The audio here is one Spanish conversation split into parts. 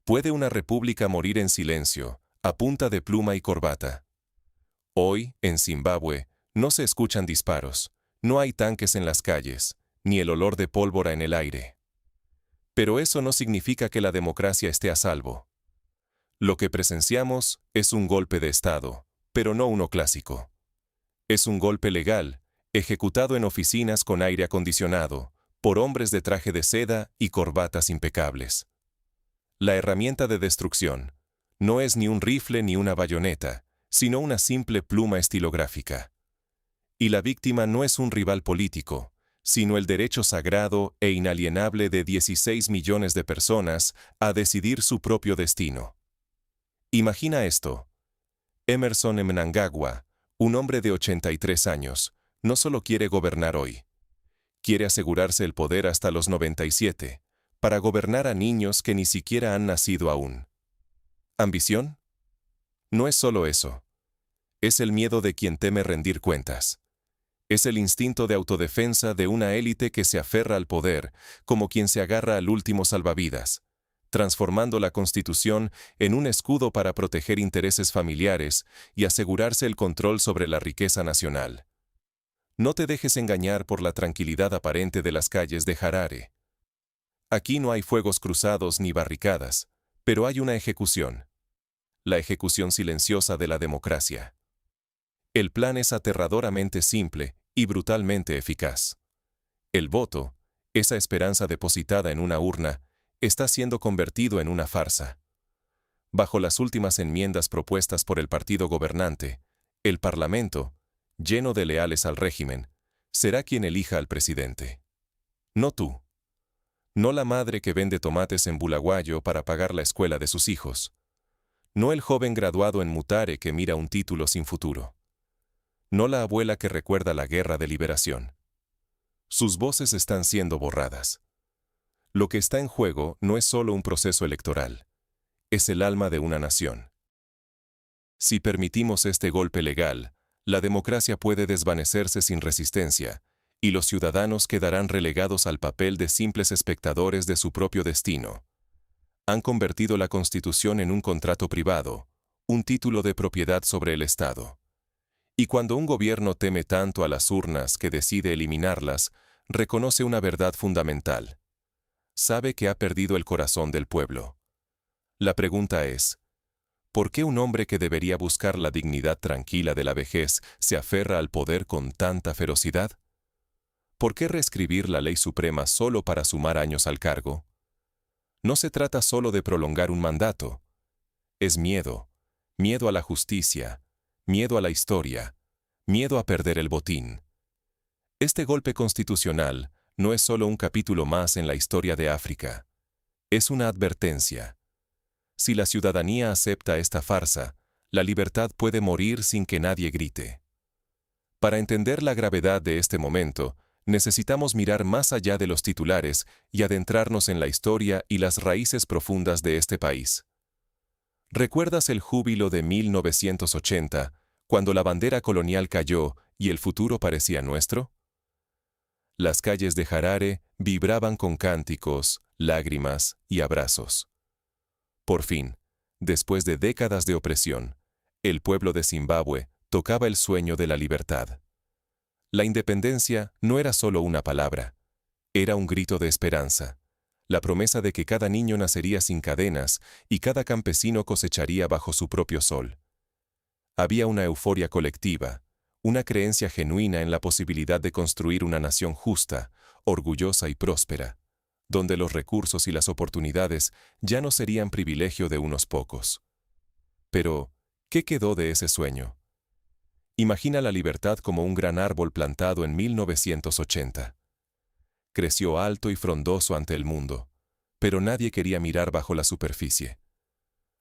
¿Puede una república morir en silencio, a punta de pluma y corbata? Hoy, en Zimbabue, no se escuchan disparos, no hay tanques en las calles, ni el olor de pólvora en el aire. Pero eso no significa que la democracia esté a salvo. Lo que presenciamos es un golpe de Estado, pero no uno clásico. Es un golpe legal, ejecutado en oficinas con aire acondicionado, por hombres de traje de seda y corbatas impecables. La herramienta de destrucción no es ni un rifle ni una bayoneta, sino una simple pluma estilográfica. Y la víctima no es un rival político, sino el derecho sagrado e inalienable de 16 millones de personas a decidir su propio destino. Imagina esto. Emmerson Mnangagwa, un hombre de 83 años, no solo quiere gobernar hoy. Quiere asegurarse el poder hasta los 97, para gobernar a niños que ni siquiera han nacido aún. ¿Ambición? No es solo eso. Es el miedo de quien teme rendir cuentas. Es el instinto de autodefensa de una élite que se aferra al poder, como quien se agarra al último salvavidas, transformando la Constitución en un escudo para proteger intereses familiares y asegurarse el control sobre la riqueza nacional. No te dejes engañar por la tranquilidad aparente de las calles de Harare. Aquí no hay fuegos cruzados ni barricadas, pero hay una ejecución. La ejecución silenciosa de la democracia. El plan es aterradoramente simple y brutalmente eficaz. El voto, esa esperanza depositada en una urna, está siendo convertido en una farsa. Bajo las últimas enmiendas propuestas por el partido gobernante, el Parlamento, lleno de leales al régimen, será quien elija al presidente. No tú. No la madre que vende tomates en Bulawayo para pagar la escuela de sus hijos. No el joven graduado en Mutare que mira un título sin futuro. No la abuela que recuerda la guerra de liberación. Sus voces están siendo borradas. Lo que está en juego no es solo un proceso electoral, es el alma de una nación. Si permitimos este golpe legal, la democracia puede desvanecerse sin resistencia, y los ciudadanos quedarán relegados al papel de simples espectadores de su propio destino. Han convertido la Constitución en un contrato privado, un título de propiedad sobre el Estado. Y cuando un gobierno teme tanto a las urnas que decide eliminarlas, reconoce una verdad fundamental. Sabe que ha perdido el corazón del pueblo. La pregunta es, ¿por qué un hombre que debería buscar la dignidad tranquila de la vejez se aferra al poder con tanta ferocidad? ¿Por qué reescribir la ley suprema solo para sumar años al cargo? No se trata solo de prolongar un mandato. Es miedo, miedo a la justicia, miedo a la historia, miedo a perder el botín. Este golpe constitucional no es solo un capítulo más en la historia de África. Es una advertencia. Si la ciudadanía acepta esta farsa, la libertad puede morir sin que nadie grite. Para entender la gravedad de este momento, necesitamos mirar más allá de los titulares y adentrarnos en la historia y las raíces profundas de este país. ¿Recuerdas el júbilo de 1980, cuando la bandera colonial cayó y el futuro parecía nuestro? Las calles de Harare vibraban con cánticos, lágrimas y abrazos. Por fin, después de décadas de opresión, el pueblo de Zimbabue tocaba el sueño de la libertad. La independencia no era solo una palabra, era un grito de esperanza, la promesa de que cada niño nacería sin cadenas y cada campesino cosecharía bajo su propio sol. Había una euforia colectiva, una creencia genuina en la posibilidad de construir una nación justa, orgullosa y próspera, donde los recursos y las oportunidades ya no serían privilegio de unos pocos. Pero, ¿qué quedó de ese sueño? Imagina la libertad como un gran árbol plantado en 1980. Creció alto y frondoso ante el mundo, pero nadie quería mirar bajo la superficie.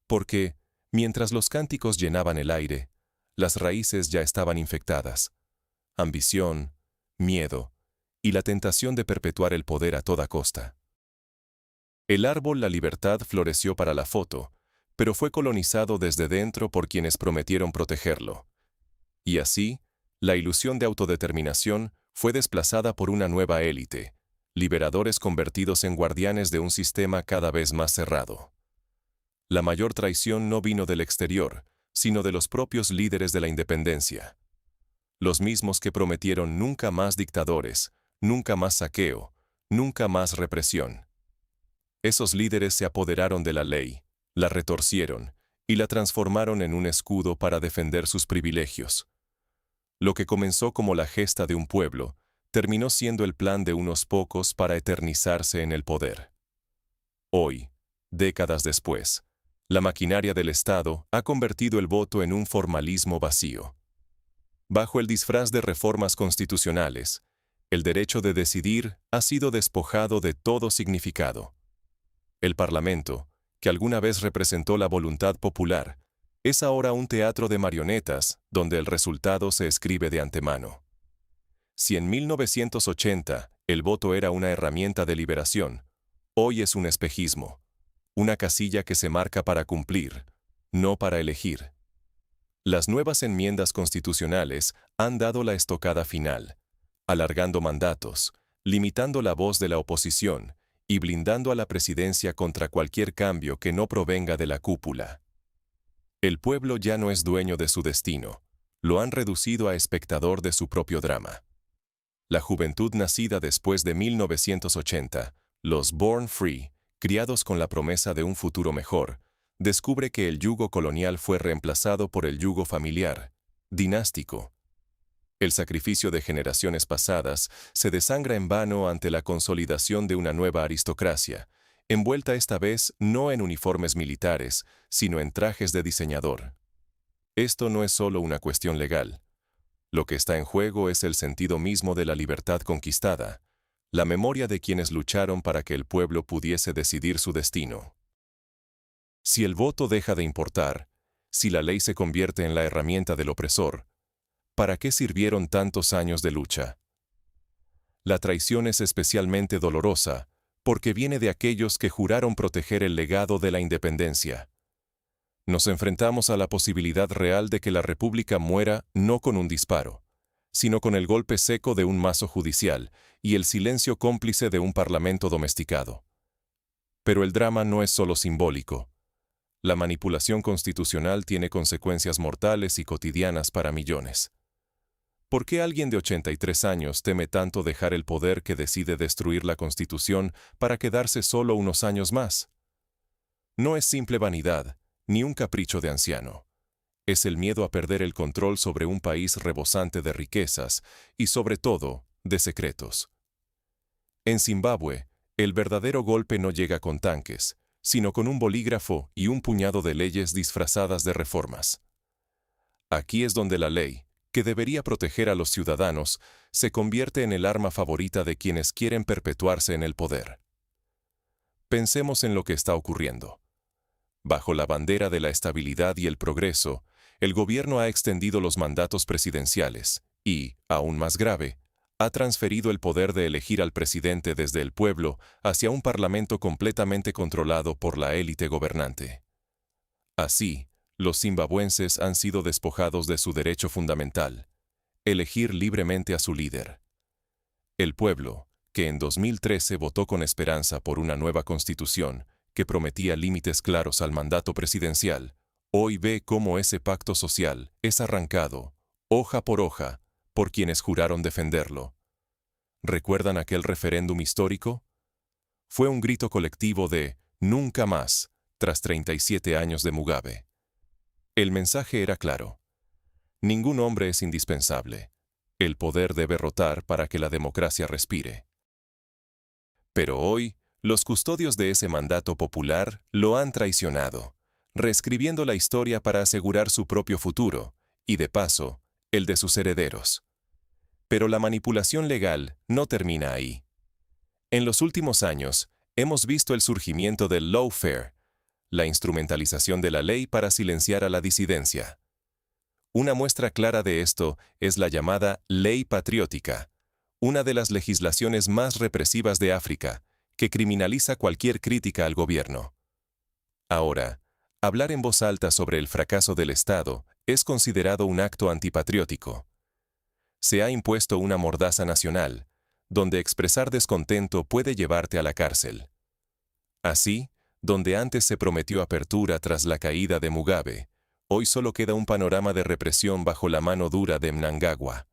Porque, mientras los cánticos llenaban el aire, las raíces ya estaban infectadas. Ambición, miedo y la tentación de perpetuar el poder a toda costa. El árbol La Libertad floreció para la foto, pero fue colonizado desde dentro por quienes prometieron protegerlo. Y así, la ilusión de autodeterminación fue desplazada por una nueva élite, liberadores convertidos en guardianes de un sistema cada vez más cerrado. La mayor traición no vino del exterior, sino de los propios líderes de la independencia. Los mismos que prometieron nunca más dictadores, nunca más saqueo, nunca más represión. Esos líderes se apoderaron de la ley, la retorcieron y la transformaron en un escudo para defender sus privilegios. Lo que comenzó como la gesta de un pueblo, terminó siendo el plan de unos pocos para eternizarse en el poder. Hoy, décadas después, la maquinaria del Estado ha convertido el voto en un formalismo vacío. Bajo el disfraz de reformas constitucionales, el derecho de decidir ha sido despojado de todo significado. El Parlamento, que alguna vez representó la voluntad popular, es ahora un teatro de marionetas donde el resultado se escribe de antemano. Si en 1980 el voto era una herramienta de liberación, hoy es un espejismo, una casilla que se marca para cumplir, no para elegir. Las nuevas enmiendas constitucionales han dado la estocada final, alargando mandatos, limitando la voz de la oposición y blindando a la presidencia contra cualquier cambio que no provenga de la cúpula. El pueblo ya no es dueño de su destino, lo han reducido a espectador de su propio drama. La juventud nacida después de 1980, los Born Free, criados con la promesa de un futuro mejor, descubre que el yugo colonial fue reemplazado por el yugo familiar, dinástico. El sacrificio de generaciones pasadas se desangra en vano ante la consolidación de una nueva aristocracia, envuelta esta vez no en uniformes militares, sino en trajes de diseñador. Esto no es solo una cuestión legal. Lo que está en juego es el sentido mismo de la libertad conquistada, la memoria de quienes lucharon para que el pueblo pudiese decidir su destino. Si el voto deja de importar, si la ley se convierte en la herramienta del opresor, ¿para qué sirvieron tantos años de lucha? La traición es especialmente dolorosa, porque viene de aquellos que juraron proteger el legado de la independencia. Nos enfrentamos a la posibilidad real de que la República muera no con un disparo, sino con el golpe seco de un mazo judicial y el silencio cómplice de un parlamento domesticado. Pero el drama no es solo simbólico. La manipulación constitucional tiene consecuencias mortales y cotidianas para millones. ¿Por qué alguien de 83 años teme tanto dejar el poder que decide destruir la Constitución para quedarse solo unos años más? No es simple vanidad, ni un capricho de anciano. Es el miedo a perder el control sobre un país rebosante de riquezas y, sobre todo, de secretos. En Zimbabue, el verdadero golpe no llega con tanques, sino con un bolígrafo y un puñado de leyes disfrazadas de reformas. Aquí es donde la ley, que debería proteger a los ciudadanos, se convierte en el arma favorita de quienes quieren perpetuarse en el poder. Pensemos en lo que está ocurriendo. Bajo la bandera de la estabilidad y el progreso, el gobierno ha extendido los mandatos presidenciales y, aún más grave, ha transferido el poder de elegir al presidente desde el pueblo hacia un parlamento completamente controlado por la élite gobernante. Así, los zimbabuenses han sido despojados de su derecho fundamental, elegir libremente a su líder. El pueblo, que en 2013 votó con esperanza por una nueva constitución que prometía límites claros al mandato presidencial, hoy ve cómo ese pacto social es arrancado, hoja por hoja, por quienes juraron defenderlo. ¿Recuerdan aquel referéndum histórico? Fue un grito colectivo de «nunca más», tras 37 años de Mugabe. El mensaje era claro. Ningún hombre es indispensable. El poder debe rotar para que la democracia respire. Pero hoy, los custodios de ese mandato popular lo han traicionado, reescribiendo la historia para asegurar su propio futuro, y de paso, el de sus herederos. Pero la manipulación legal no termina ahí. En los últimos años, hemos visto el surgimiento del lawfare, la instrumentalización de la ley para silenciar a la disidencia. Una muestra clara de esto es la llamada Ley Patriótica, una de las legislaciones más represivas de África, que criminaliza cualquier crítica al gobierno. Ahora, hablar en voz alta sobre el fracaso del Estado es considerado un acto antipatriótico. Se ha impuesto una mordaza nacional, donde expresar descontento puede llevarte a la cárcel. Así, Donde antes se prometió apertura tras la caída de Mugabe, hoy solo queda un panorama de represión bajo la mano dura de Mnangagwa.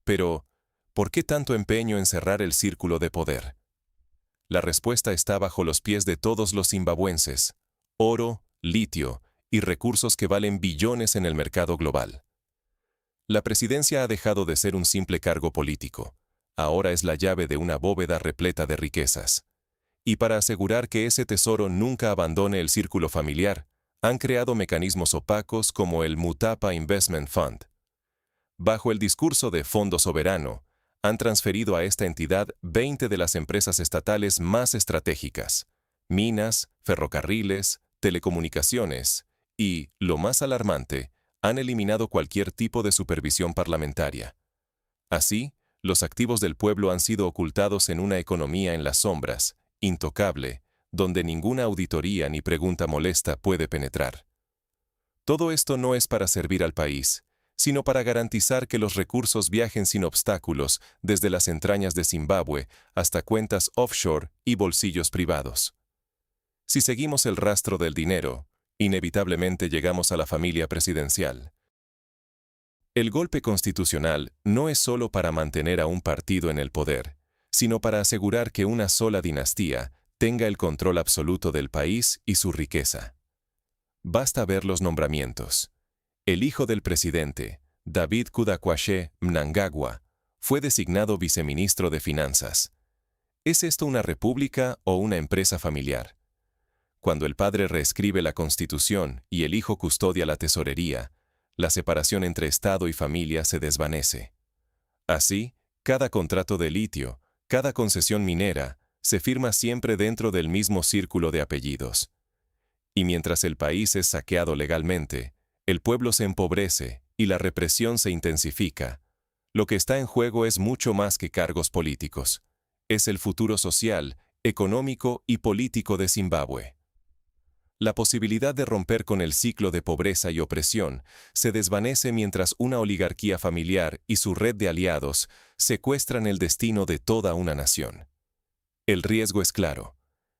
Pero, ¿por qué tanto empeño en cerrar el círculo de poder? La respuesta está bajo los pies de todos los zimbabuenses: oro, litio y recursos que valen billones en el mercado global. La presidencia ha dejado de ser un simple cargo político. Ahora es la llave de una bóveda repleta de riquezas. Y para asegurar que ese tesoro nunca abandone el círculo familiar, han creado mecanismos opacos como el Mutapa Investment Fund. Bajo el discurso de Fondo Soberano, han transferido a esta entidad 20 de las empresas estatales más estratégicas: minas, ferrocarriles, telecomunicaciones y, lo más alarmante, han eliminado cualquier tipo de supervisión parlamentaria. Así, los activos del pueblo han sido ocultados en una economía en las sombras, intocable, donde ninguna auditoría ni pregunta molesta puede penetrar. Todo esto no es para servir al país, sino para garantizar que los recursos viajen sin obstáculos desde las entrañas de Zimbabue hasta cuentas offshore y bolsillos privados. Si seguimos el rastro del dinero, inevitablemente llegamos a la familia presidencial. El golpe constitucional no es solo para mantener a un partido en el poder, sino para asegurar que una sola dinastía tenga el control absoluto del país y su riqueza. Basta ver los nombramientos. El hijo del presidente, David Kudakwashe Mnangagwa, fue designado viceministro de Finanzas. ¿Es esto una república o una empresa familiar? Cuando el padre reescribe la Constitución y el hijo custodia la tesorería, la separación entre Estado y familia se desvanece. Así, cada contrato de litio, cada concesión minera, se firma siempre dentro del mismo círculo de apellidos. Y mientras el país es saqueado legalmente, el pueblo se empobrece y la represión se intensifica. Lo que está en juego es mucho más que cargos políticos. Es el futuro social, económico y político de Zimbabue. La posibilidad de romper con el ciclo de pobreza y opresión se desvanece mientras una oligarquía familiar y su red de aliados secuestran el destino de toda una nación. El riesgo es claro.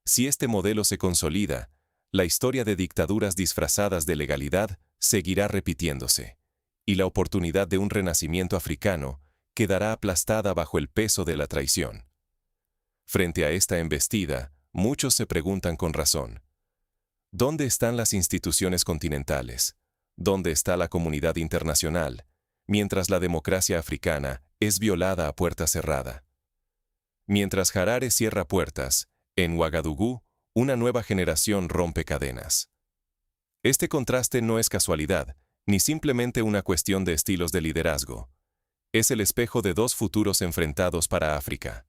Si este modelo se consolida, la historia de dictaduras disfrazadas de legalidad seguirá repitiéndose, y la oportunidad de un renacimiento africano quedará aplastada bajo el peso de la traición. Frente a esta embestida, muchos se preguntan con razón: ¿dónde están las instituciones continentales? ¿Dónde está la comunidad internacional, mientras la democracia africana es violada a puerta cerrada? Mientras Harare cierra puertas, en Ouagadougou, una nueva generación rompe cadenas. Este contraste no es casualidad, ni simplemente una cuestión de estilos de liderazgo. Es el espejo de dos futuros enfrentados para África.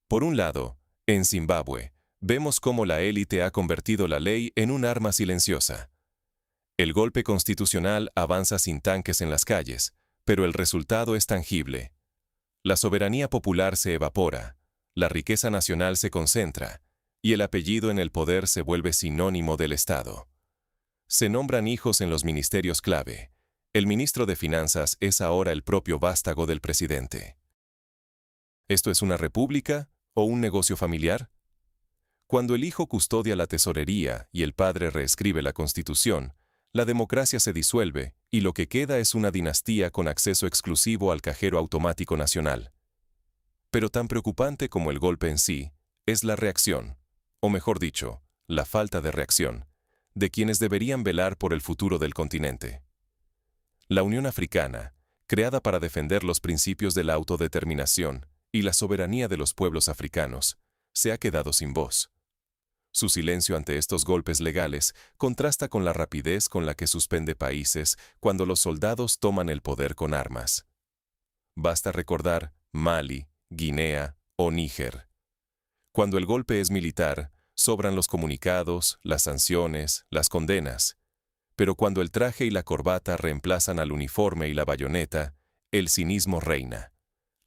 Por un lado, en Zimbabue, vemos cómo la élite ha convertido la ley en un arma silenciosa. El golpe constitucional avanza sin tanques en las calles, pero el resultado es tangible. La soberanía popular se evapora, la riqueza nacional se concentra, y el apellido en el poder se vuelve sinónimo del Estado. Se nombran hijos en los ministerios clave. El ministro de Finanzas es ahora el propio vástago del presidente. ¿Esto es una república o un negocio familiar? Cuando el hijo custodia la tesorería y el padre reescribe la Constitución, la democracia se disuelve y lo que queda es una dinastía con acceso exclusivo al cajero automático nacional. Pero tan preocupante como el golpe en sí, es la reacción, o mejor dicho, la falta de reacción, de quienes deberían velar por el futuro del continente. La Unión Africana, creada para defender los principios de la autodeterminación y la soberanía de los pueblos africanos, se ha quedado sin voz. Su silencio ante estos golpes legales contrasta con la rapidez con la que suspende países cuando los soldados toman el poder con armas. Basta recordar Mali, Guinea o Níger. Cuando el golpe es militar, sobran los comunicados, las sanciones, las condenas. Pero cuando el traje y la corbata reemplazan al uniforme y la bayoneta, el cinismo reina.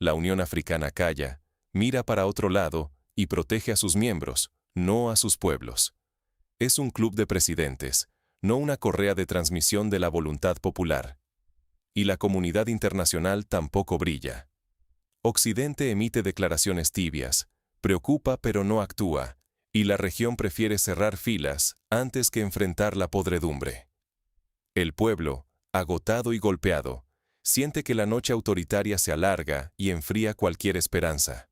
La Unión Africana calla, mira para otro lado y protege a sus miembros, no a sus pueblos. Es un club de presidentes, no una correa de transmisión de la voluntad popular. Y la comunidad internacional tampoco brilla. Occidente emite declaraciones tibias, preocupa pero no actúa, y la región prefiere cerrar filas antes que enfrentar la podredumbre. El pueblo, agotado y golpeado, siente que la noche autoritaria se alarga y enfría cualquier esperanza.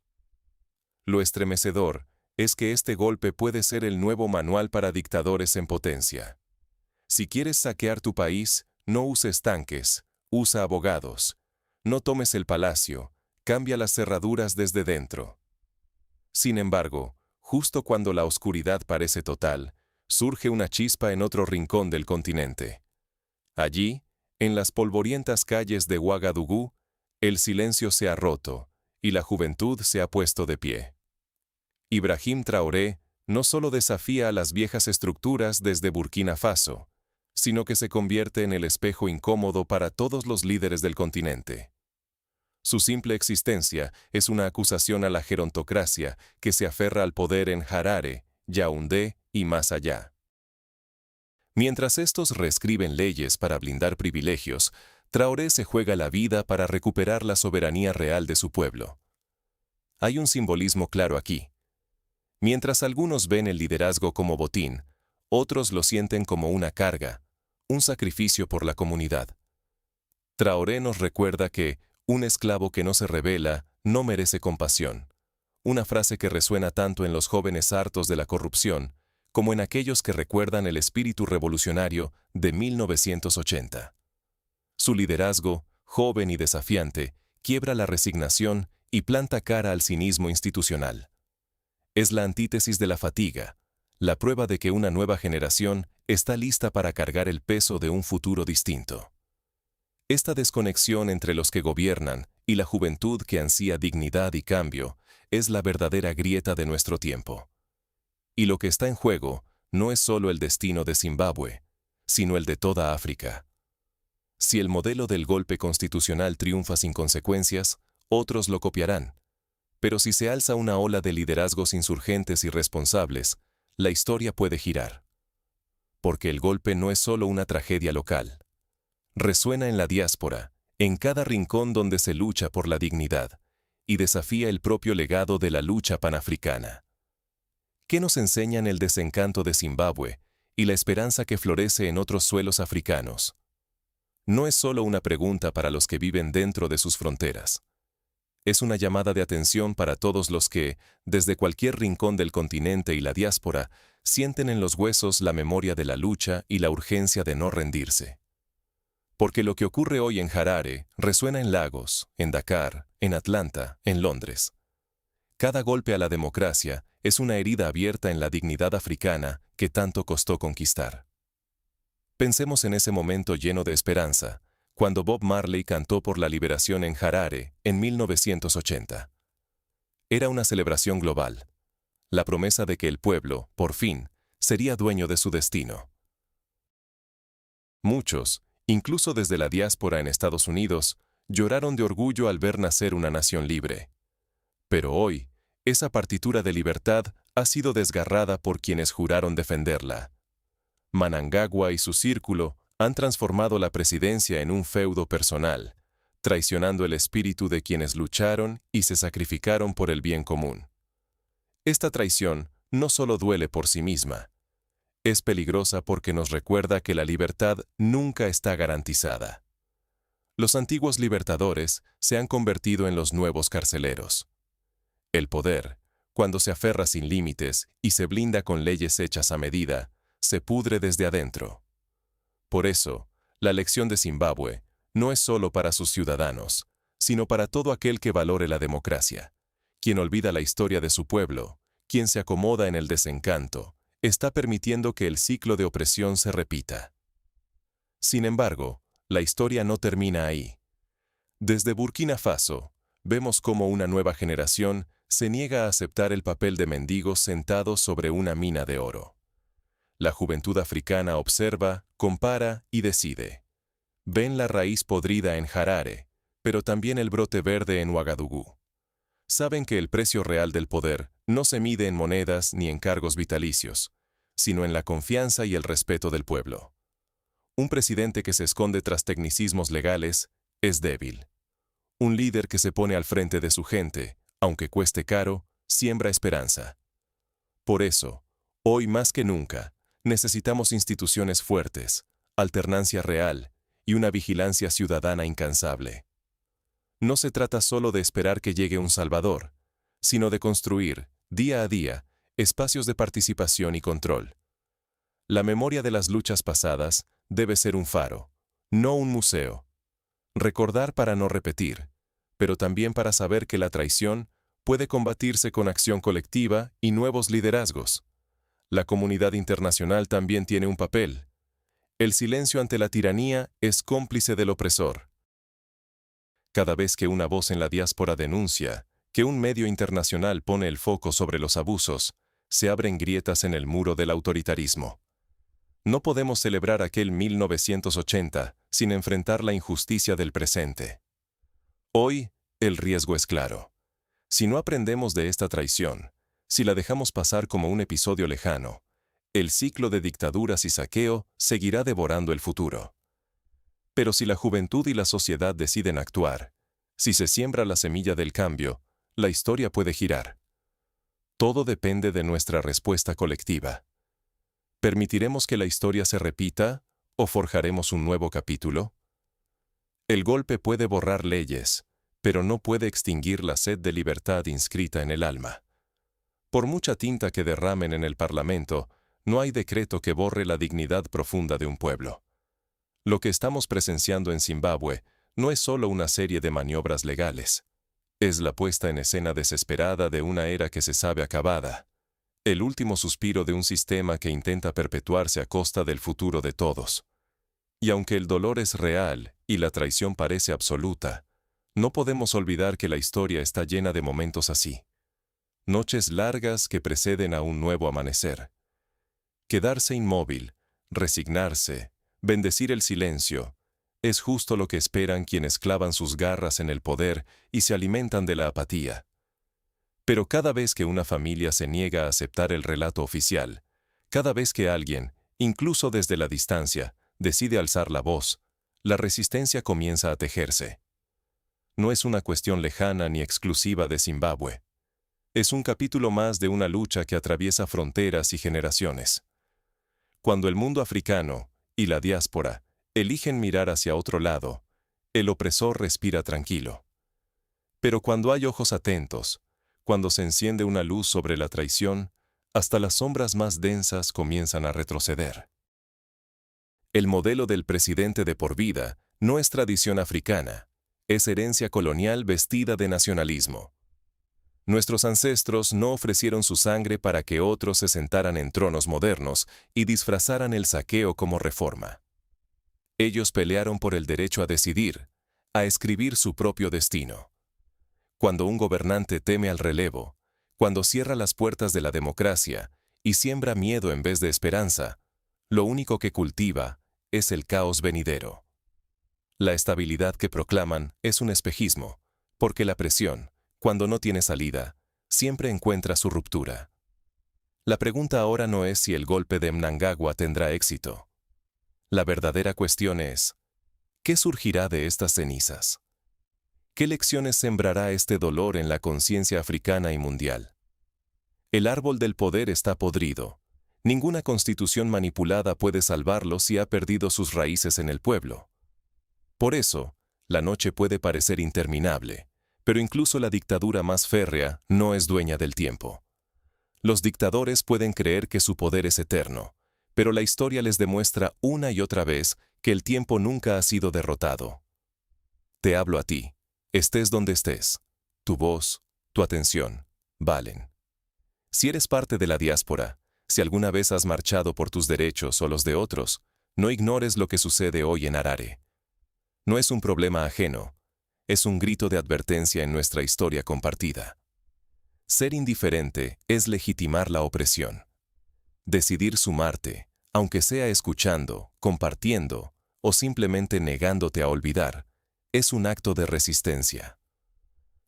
Lo estremecedor es que este golpe puede ser el nuevo manual para dictadores en potencia. Si quieres saquear tu país, no uses tanques, usa abogados. No tomes el palacio, cambia las cerraduras desde dentro. Sin embargo, justo cuando la oscuridad parece total, surge una chispa en otro rincón del continente. Allí, en las polvorientas calles de Ouagadougou, el silencio se ha roto y la juventud se ha puesto de pie. Ibrahim Traoré no solo desafía a las viejas estructuras desde Burkina Faso, sino que se convierte en el espejo incómodo para todos los líderes del continente. Su simple existencia es una acusación a la gerontocracia que se aferra al poder en Harare, Yaoundé y más allá. Mientras estos reescriben leyes para blindar privilegios, Traoré se juega la vida para recuperar la soberanía real de su pueblo. Hay un simbolismo claro aquí. Mientras algunos ven el liderazgo como botín, otros lo sienten como una carga, un sacrificio por la comunidad. Traoré nos recuerda que un esclavo que no se rebela no merece compasión, una frase que resuena tanto en los jóvenes hartos de la corrupción como en aquellos que recuerdan el espíritu revolucionario de 1980. Su liderazgo, joven y desafiante, quiebra la resignación y planta cara al cinismo institucional. Es la antítesis de la fatiga, la prueba de que una nueva generación está lista para cargar el peso de un futuro distinto. Esta desconexión entre los que gobiernan y la juventud que ansía dignidad y cambio es la verdadera grieta de nuestro tiempo. Y lo que está en juego no es solo el destino de Zimbabue, sino el de toda África. Si el modelo del golpe constitucional triunfa sin consecuencias, otros lo copiarán. Pero si se alza una ola de liderazgos insurgentes y responsables, la historia puede girar. Porque el golpe no es solo una tragedia local. Resuena en la diáspora, en cada rincón donde se lucha por la dignidad, y desafía el propio legado de la lucha panafricana. ¿Qué nos enseñan el desencanto de Zimbabue y la esperanza que florece en otros suelos africanos? No es solo una pregunta para los que viven dentro de sus fronteras. Es una llamada de atención para todos los que, desde cualquier rincón del continente y la diáspora, sienten en los huesos la memoria de la lucha y la urgencia de no rendirse. Porque lo que ocurre hoy en Harare resuena en Lagos, en Dakar, en Atlanta, en Londres. Cada golpe a la democracia es una herida abierta en la dignidad africana que tanto costó conquistar. Pensemos en ese momento lleno de esperanza, cuando Bob Marley cantó por la liberación en Harare en 1980. Era una celebración global, la promesa de que el pueblo, por fin, sería dueño de su destino. Muchos, incluso desde la diáspora en Estados Unidos, lloraron de orgullo al ver nacer una nación libre. Pero hoy, esa partitura de libertad ha sido desgarrada por quienes juraron defenderla. Mnangagwa y su círculo han transformado la presidencia en un feudo personal, traicionando el espíritu de quienes lucharon y se sacrificaron por el bien común. Esta traición no solo duele por sí misma, es peligrosa porque nos recuerda que la libertad nunca está garantizada. Los antiguos libertadores se han convertido en los nuevos carceleros. El poder, cuando se aferra sin límites y se blinda con leyes hechas a medida, se pudre desde adentro. Por eso, la lección de Zimbabue no es solo para sus ciudadanos, sino para todo aquel que valore la democracia. Quien olvida la historia de su pueblo, quien se acomoda en el desencanto, está permitiendo que el ciclo de opresión se repita. Sin embargo, la historia no termina ahí. Desde Burkina Faso, vemos cómo una nueva generación se niega a aceptar el papel de mendigos sentados sobre una mina de oro. La juventud africana observa, compara y decide. Ven la raíz podrida en Harare, pero también el brote verde en Ouagadougou. Saben que el precio real del poder no se mide en monedas ni en cargos vitalicios, sino en la confianza y el respeto del pueblo. Un presidente que se esconde tras tecnicismos legales es débil. Un líder que se pone al frente de su gente, aunque cueste caro, siembra esperanza. Por eso, hoy más que nunca, necesitamos instituciones fuertes, alternancia real y una vigilancia ciudadana incansable. No se trata solo de esperar que llegue un Salvador, sino de construir, día a día, espacios de participación y control. La memoria de las luchas pasadas debe ser un faro, no un museo. Recordar para no repetir, pero también para saber que la traición puede combatirse con acción colectiva y nuevos liderazgos. La comunidad internacional también tiene un papel. El silencio ante la tiranía es cómplice del opresor. Cada vez que una voz en la diáspora denuncia, que un medio internacional pone el foco sobre los abusos, se abren grietas en el muro del autoritarismo. No podemos celebrar aquel 1980 sin enfrentar la injusticia del presente. Hoy, el riesgo es claro. Si no aprendemos de esta traición, si la dejamos pasar como un episodio lejano, el ciclo de dictaduras y saqueo seguirá devorando el futuro. Pero si la juventud y la sociedad deciden actuar, si se siembra la semilla del cambio, la historia puede girar. Todo depende de nuestra respuesta colectiva. ¿Permitiremos que la historia se repita o forjaremos un nuevo capítulo? El golpe puede borrar leyes, pero no puede extinguir la sed de libertad inscrita en el alma. Por mucha tinta que derramen en el Parlamento, no hay decreto que borre la dignidad profunda de un pueblo. Lo que estamos presenciando en Zimbabue no es solo una serie de maniobras legales. Es la puesta en escena desesperada de una era que se sabe acabada. El último suspiro de un sistema que intenta perpetuarse a costa del futuro de todos. Y aunque el dolor es real y la traición parece absoluta, no podemos olvidar que la historia está llena de momentos así. Noches largas que preceden a un nuevo amanecer. Quedarse inmóvil, resignarse, bendecir el silencio, es justo lo que esperan quienes clavan sus garras en el poder y se alimentan de la apatía. Pero cada vez que una familia se niega a aceptar el relato oficial, cada vez que alguien, incluso desde la distancia, decide alzar la voz, la resistencia comienza a tejerse. No es una cuestión lejana ni exclusiva de Zimbabue. Es un capítulo más de una lucha que atraviesa fronteras y generaciones. Cuando el mundo africano y la diáspora eligen mirar hacia otro lado, el opresor respira tranquilo. Pero cuando hay ojos atentos, cuando se enciende una luz sobre la traición, hasta las sombras más densas comienzan a retroceder. El modelo del presidente de por vida no es tradición africana, es herencia colonial vestida de nacionalismo. Nuestros ancestros no ofrecieron su sangre para que otros se sentaran en tronos modernos y disfrazaran el saqueo como reforma. Ellos pelearon por el derecho a decidir, a escribir su propio destino. Cuando un gobernante teme al relevo, cuando cierra las puertas de la democracia y siembra miedo en vez de esperanza, lo único que cultiva es el caos venidero. La estabilidad que proclaman es un espejismo, porque la presión, cuando no tiene salida, siempre encuentra su ruptura. La pregunta ahora no es si el golpe de Mnangagwa tendrá éxito. La verdadera cuestión es, ¿qué surgirá de estas cenizas? ¿Qué lecciones sembrará este dolor en la conciencia africana y mundial? El árbol del poder está podrido. Ninguna constitución manipulada puede salvarlo si ha perdido sus raíces en el pueblo. Por eso, la noche puede parecer interminable, pero incluso la dictadura más férrea no es dueña del tiempo. Los dictadores pueden creer que su poder es eterno, pero la historia les demuestra una y otra vez que el tiempo nunca ha sido derrotado. Te hablo a ti. Estés donde estés, tu voz, tu atención, valen. Si eres parte de la diáspora, si alguna vez has marchado por tus derechos o los de otros, no ignores lo que sucede hoy en Harare. No es un problema ajeno, es un grito de advertencia en nuestra historia compartida. Ser indiferente es legitimar la opresión. Decidir sumarte, aunque sea escuchando, compartiendo o simplemente negándote a olvidar, es un acto de resistencia.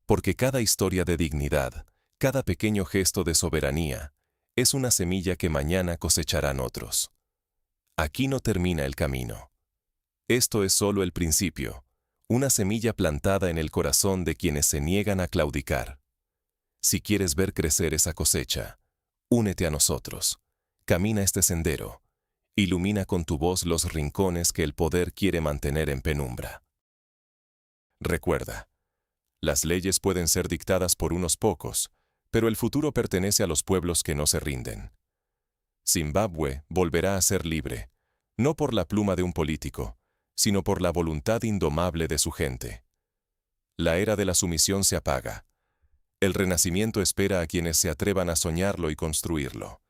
Porque cada historia de dignidad, cada pequeño gesto de soberanía, es una semilla que mañana cosecharán otros. Aquí no termina el camino. Esto es solo el principio, una semilla plantada en el corazón de quienes se niegan a claudicar. Si quieres ver crecer esa cosecha, Únete a nosotros. Camina este sendero. Ilumina con tu voz los rincones que el poder quiere mantener en penumbra. Recuerda, las leyes pueden ser dictadas por unos pocos, pero el futuro pertenece a los pueblos que no se rinden. Zimbabue volverá a ser libre, no por la pluma de un político, sino por la voluntad indomable de su gente. La era de la sumisión se apaga. El renacimiento espera a quienes se atrevan a soñarlo y construirlo.